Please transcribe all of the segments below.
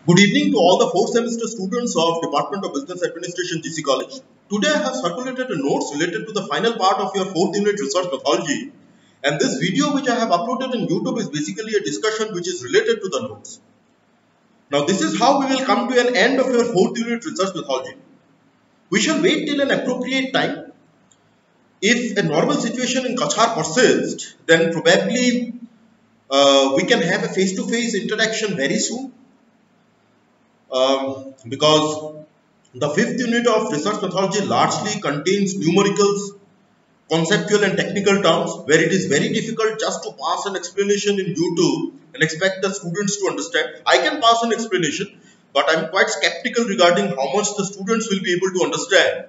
Good evening to all the 4th semester students of Department of Business Administration, GC College. Today I have circulated a notes related to the final part of your 4th unit research methodology, and this video which I have uploaded in YouTube is basically a discussion which is related to the notes. Now this is how we will come to an end of your 4th unit research methodology. We shall wait till an appropriate time. If a normal situation in Kachar persists, then probably we can have a face-to-face interaction very soon. Because the 5th unit of research methodology largely contains numericals, conceptual and technical terms where it is very difficult just to pass an explanation in YouTube and expect the students to understand. I can pass an explanation, but I am quite skeptical regarding how much the students will be able to understand.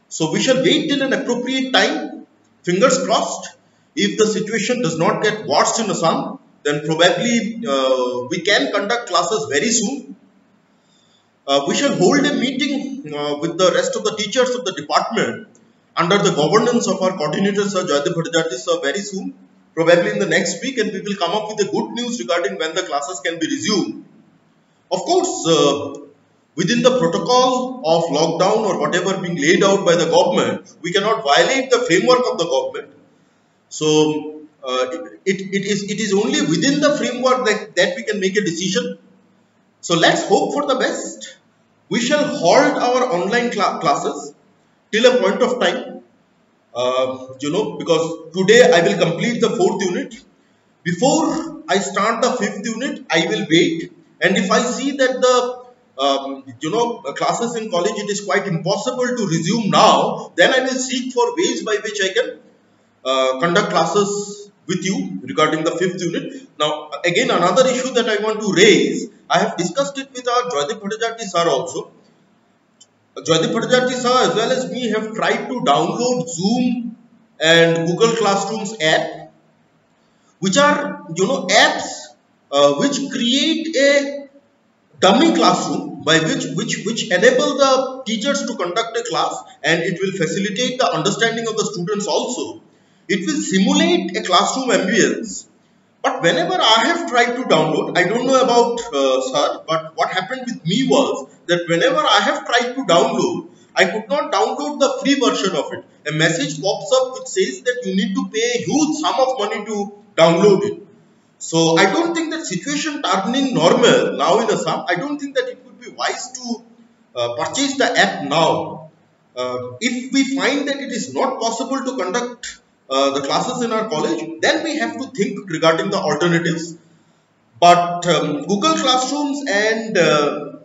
So we shall wait till an appropriate time, fingers crossed. If the situation does not get worse in Assam, then probably we can conduct classes very soon. We shall hold a meeting with the rest of the teachers of the department under the governance of our coordinator Sir Joydeep Bhattacharjee sir very soon, probably in the next week, and we will come up with a good news regarding when the classes can be resumed. Of course, within the protocol of lockdown or whatever being laid out by the government, we cannot violate the framework of the government. So it is only within the framework that we can make a decision. So let's hope for the best. We shall halt our online classes till a point of time, because today I will complete the 4th unit. Before I start the 5th unit, I will wait, and if I see that the classes in college, it is quite impossible to resume now, then I will seek for ways by which I can conduct classes with you regarding the 5th unit. Now again, another issue that I want to raise, I have discussed it with our Joydeep Bhattacharjee sir also. Joydeep Bhattacharjee sir as well as me have tried to download Zoom and Google Classroom's app, which are apps which create a dummy classroom by which enable the teachers to conduct a class, and it will facilitate the understanding of the students also. It will simulate a classroom ambience. But whenever I have tried to download, I don't know about sir, but what happened with me was that whenever I have tried to download, I could not download the free version of it. A message pops up which says that you need to pay a huge sum of money to download it. So I don't think that situation turning normal now in Assam, I don't think that it would be wise to purchase the app now. If we find that it is not possible to conduct the classes in our college, then we have to think regarding the alternatives. But Google Classrooms and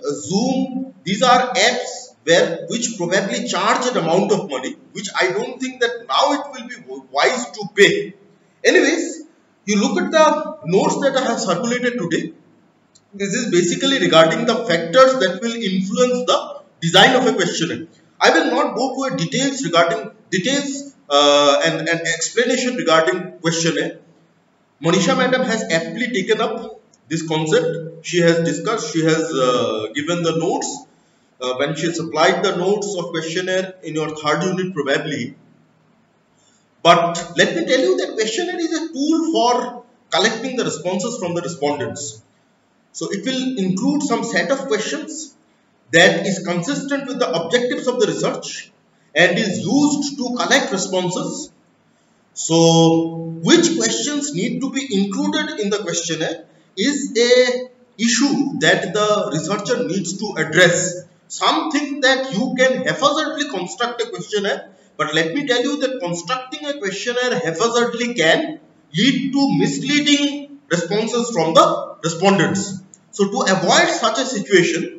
Zoom, these are apps which probably charge an amount of money, which I don't think that now it will be wise to pay. Anyways, you look at the notes that I have circulated today. This is basically regarding the factors that will influence the design of a questionnaire. I will not go to a details and explanation regarding questionnaire. Monisha madam has aptly taken up this concept. She has discussed, she has given the notes when she supplied the notes of questionnaire in your 3rd unit probably. But let me tell you that questionnaire is a tool for collecting the responses from the respondents. So it will include some set of questions that is consistent with the objectives of the research and is used to collect responses. So which questions need to be included in the questionnaire is a issue that the researcher needs to address. Something that you can haphazardly construct a questionnaire, but let me tell you that constructing a questionnaire haphazardly can lead to misleading responses from the respondents. So to avoid such a situation,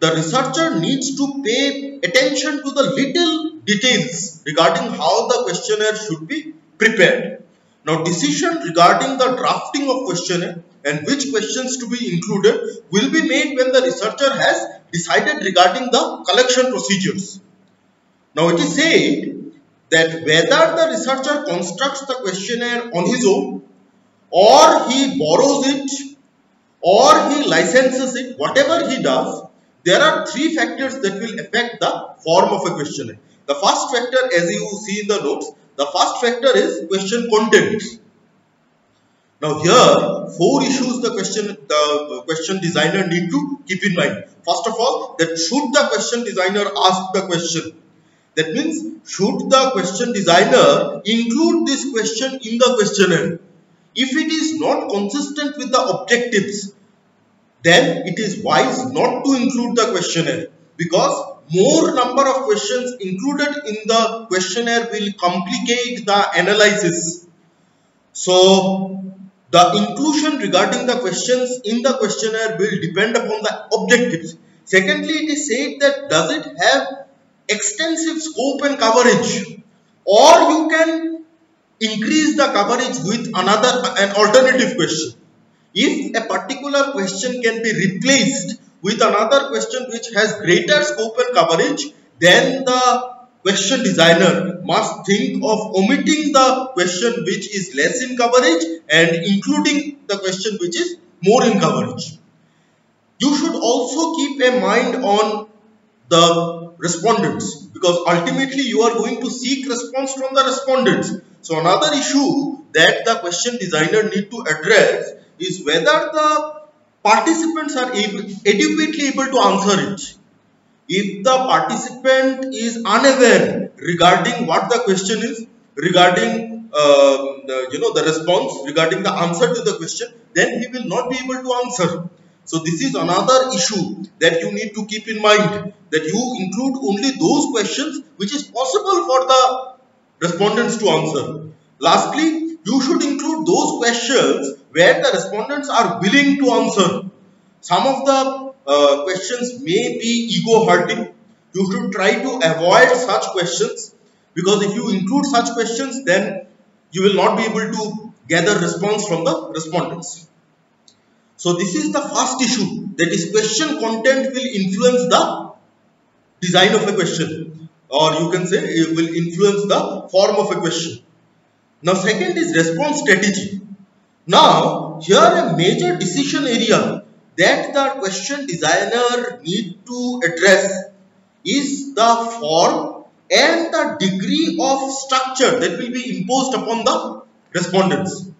the researcher needs to pay attention to the little details regarding how the questionnaire should be prepared. Now, decision regarding the drafting of questionnaire and which questions to be included will be made when the researcher has decided regarding the collection procedures. Now, it is said that whether the researcher constructs the questionnaire on his own, or he borrows it, or he licenses it, whatever he does, there are 3 factors that will affect the form of a questionnaire. The first factor, as you see in the notes, the first factor is question content. Now here, four issues the question designer need to keep in mind. First of all, that should the question designer ask the question? That means, should the question designer include this question in the questionnaire? If it is not consistent with the objectives, then it is wise not to include the questionnaire, because more number of questions included in the questionnaire will complicate the analysis. So the inclusion regarding the questions in the questionnaire will depend upon the objectives. Secondly, it is said that does it have extensive scope and coverage, or you can increase the coverage with an alternative question. If a particular question can be replaced with another question which has greater scope and coverage, then the question designer must think of omitting the question which is less in coverage and including the question which is more in coverage. You should also keep a mind on the respondents, because ultimately you are going to seek response from the respondents. So another issue that the question designer need to address is whether the participants are adequately able to answer it. If the participant is unaware regarding what the question is, regarding the response, regarding the answer to the question, then he will not be able to answer. So this is another issue that you need to keep in mind, that you include only those questions which is possible for the respondents to answer. Lastly, you should include those questions where the respondents are willing to answer. Some of the questions may be ego hurting. You should try to avoid such questions, because if you include such questions, then you will not be able to gather response from the respondents. So this is the first issue, that is question content will influence the design of a question, or you can say it will influence the form of a question. Now second is response strategy. Now here a major decision area that the question designer need to address is the form and the degree of structure that will be imposed upon the respondents.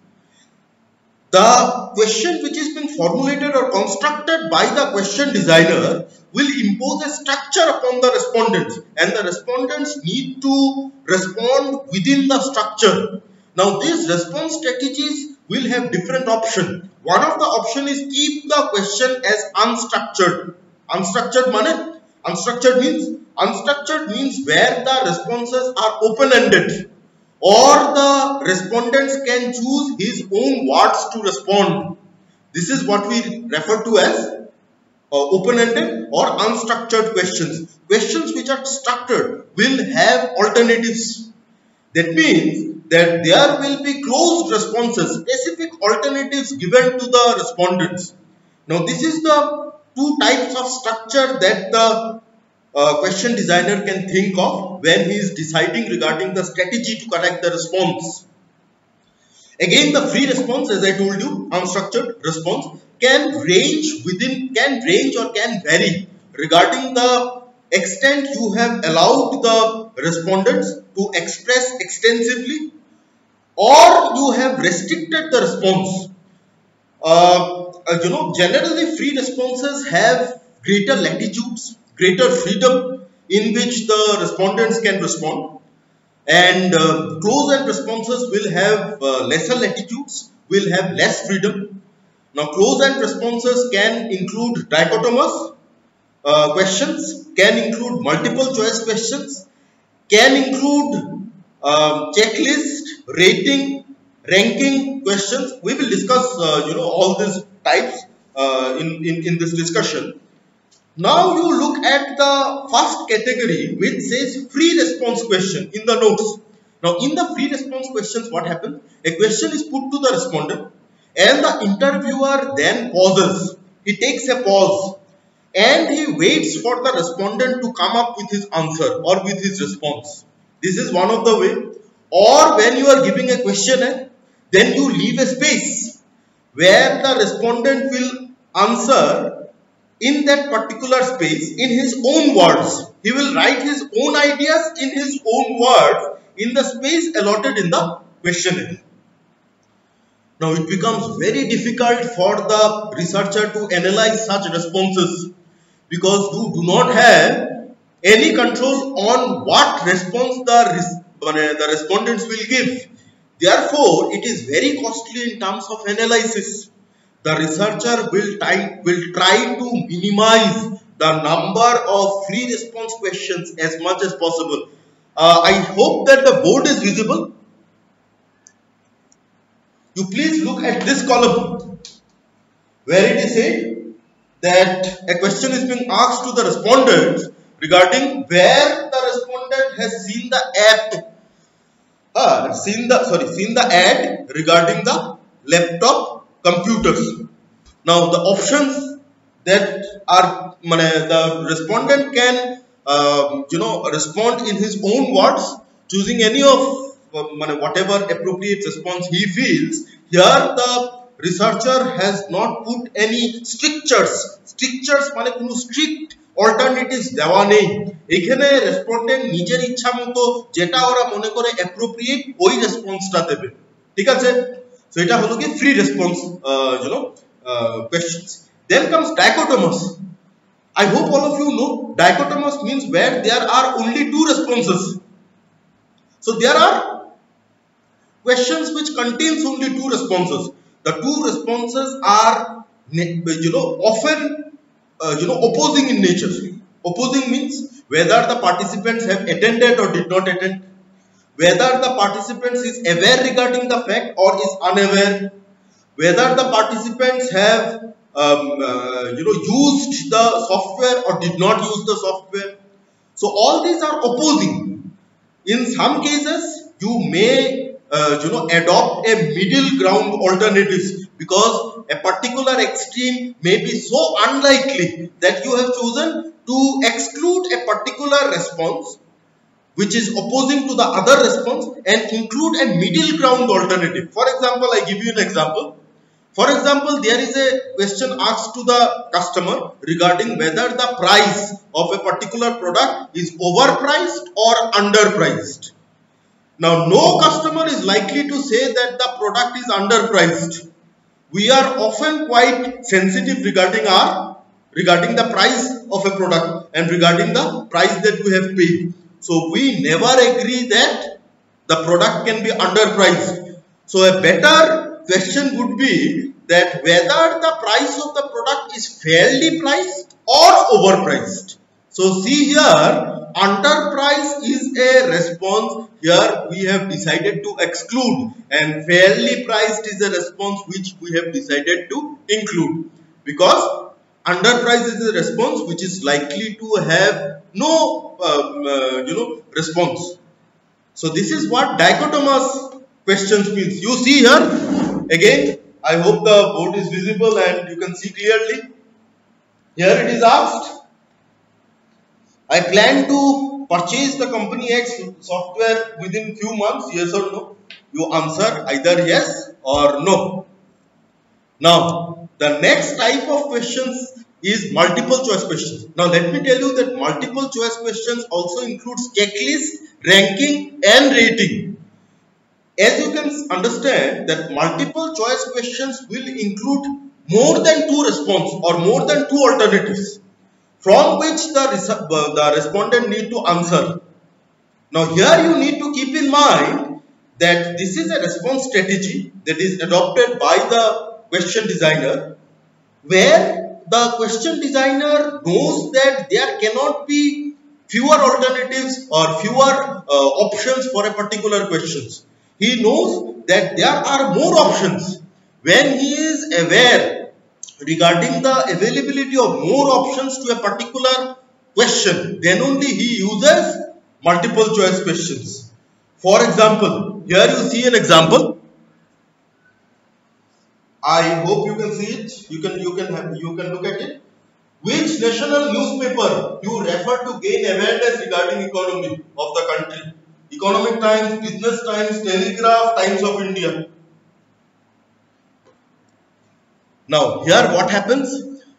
The question which is being formulated or constructed by the question designer will impose a structure upon the respondents, and the respondents need to respond within the structure. Now these response strategies will have different options. One of the option is keep the question as unstructured. Unstructured means where the responses are open-ended, or the respondents can choose his own words to respond. This is what we refer to as open-ended or unstructured questions. Questions which are structured will have alternatives. That means that there will be closed responses, specific alternatives given to the respondents. Now this is the two types of structure that the question designer can think of when he is deciding regarding the strategy to correct the response. Again, the free response, as I told you, unstructured response can range or can vary regarding the extent you have allowed the respondents to express extensively, or you have restricted the response. Generally free responses have greater latitudes, greater freedom in which the respondents can respond, and closed-end responses will have lesser latitudes, will have less freedom. Now closed-end responses can include dichotomous questions, can include multiple choice questions, can include checklist, rating, ranking questions. We will discuss all these types in this discussion. Now you look at the first category which says free response question in the notes. Now in the free response questions, what happens? A question is put to the respondent and the interviewer then pauses. He takes a pause and he waits for the respondent to come up with his answer or with his response. This is one of the way. Or when you are giving a questionnaire, then you leave a space where the respondent will answer in that particular space in his own words. He will write his own ideas in his own words in the space allotted in the questionnaire. Now it becomes very difficult for the researcher to analyze such responses because you do not have any control on what response the respondents will give. Therefore, it is very costly in terms of analysis. The researcher will try to minimize the number of free response questions as much as possible. I hope that the board is visible. You please look at this column where it is said that a question is being asked to the respondents regarding where the respondent has seen the seen the ad regarding the laptop computers. Now the options that are the respondent can respond in his own words, choosing any of whatever appropriate response he feels. Here the researcher has not put any strictures মানে কোনো strict alternatives দেওয়া নেই। এখানে respondent নিজের ইচ্ছা মতো যেটা ওরা মনে করে অ্যাপ্রোপ্রিয়েট ওই রেসপন্সটা দেবে, ঠিক আছে? সো এটা হলো কি free response questions. Then comes dichotomous. I hope all of you know dichotomous means where there are only two responses. So there are questions which contains only two responses. The two responses are often opposing in nature. Opposing means whether the participants have attended or did not attend, whether the participants is aware regarding the fact or is unaware, whether the participants have used the software or did not use the software. So all these are opposing. In some cases you may adopt a middle ground alternatives because a particular extreme may be so unlikely that you have chosen to exclude a particular response which is opposing to the other response and include a middle ground alternative. For example, I give you an example. For example, there is a question asked to the customer regarding whether the price of a particular product is overpriced or underpriced. Now, no customer is likely to say that the product is underpriced. We are often quite sensitive regarding the price of a product and regarding the price that we have paid. So we never agree that the product can be underpriced. So a better question would be that whether the price of the product is fairly priced or overpriced. So see here, underpriced is a response. Here we have decided to exclude, and fairly priced is a response which we have decided to include, because underpriced is a response which is likely to have no response. So this is what dichotomous questions means. You see here again, I hope the board is visible and you can see clearly. Here it is asked, I plan to purchase the company X software within few months, yes or no? You answer either yes or no. Now the next type of questions is multiple choice questions. Now let me tell you that multiple choice questions also includes checklist, ranking and rating. As you can understand that multiple choice questions will include more than two responses or more than two alternatives from which the respondent need to answer. Now here you need to keep in mind that this is a response strategy that is adopted by the question designer, where the question designer knows that there cannot be fewer alternatives or fewer options for a particular questions. He knows that there are more options. When he is aware regarding the availability of more options to a particular question, then only he uses multiple choice questions. For example, here you see an example. I hope you can see it. You can look at it. Which national newspaper you refer to gain awareness regarding economy of the country? Economic Times, Business Times, Telegraph, Times of India. Now here what happens?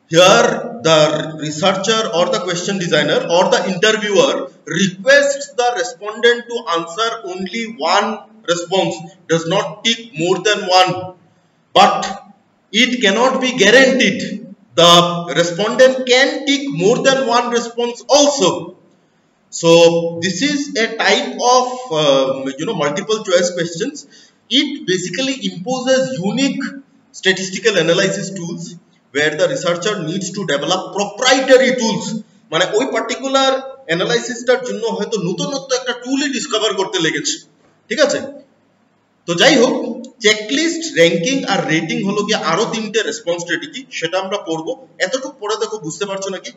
Here the researcher or the question designer or the interviewer requests the respondent to answer only one response, does not tick more than one. but it cannot be guaranteed. The respondent can tick more than one response also. So this is a type of multiple choice questions. It basically imposes unique statistical analysis tools where the researcher needs to develop proprietary tools. মানে ওই particular অ্যানালাইসিসটার জন্য হয়তো নতুনত্ব একটা টুলই discover করতে লেগেছে, ঠিক আছে? তো যাই হোক, চেকলিস্ট, র্যাঙ্কিং আর রেটিং হলো গিয়ে আরো তিনটে রেসপন্স স্ট্র্যাটেজি, সেটা আমরা পড়বো। এতটুকু পড়ে দেখো বুঝতে পারছো নাকি?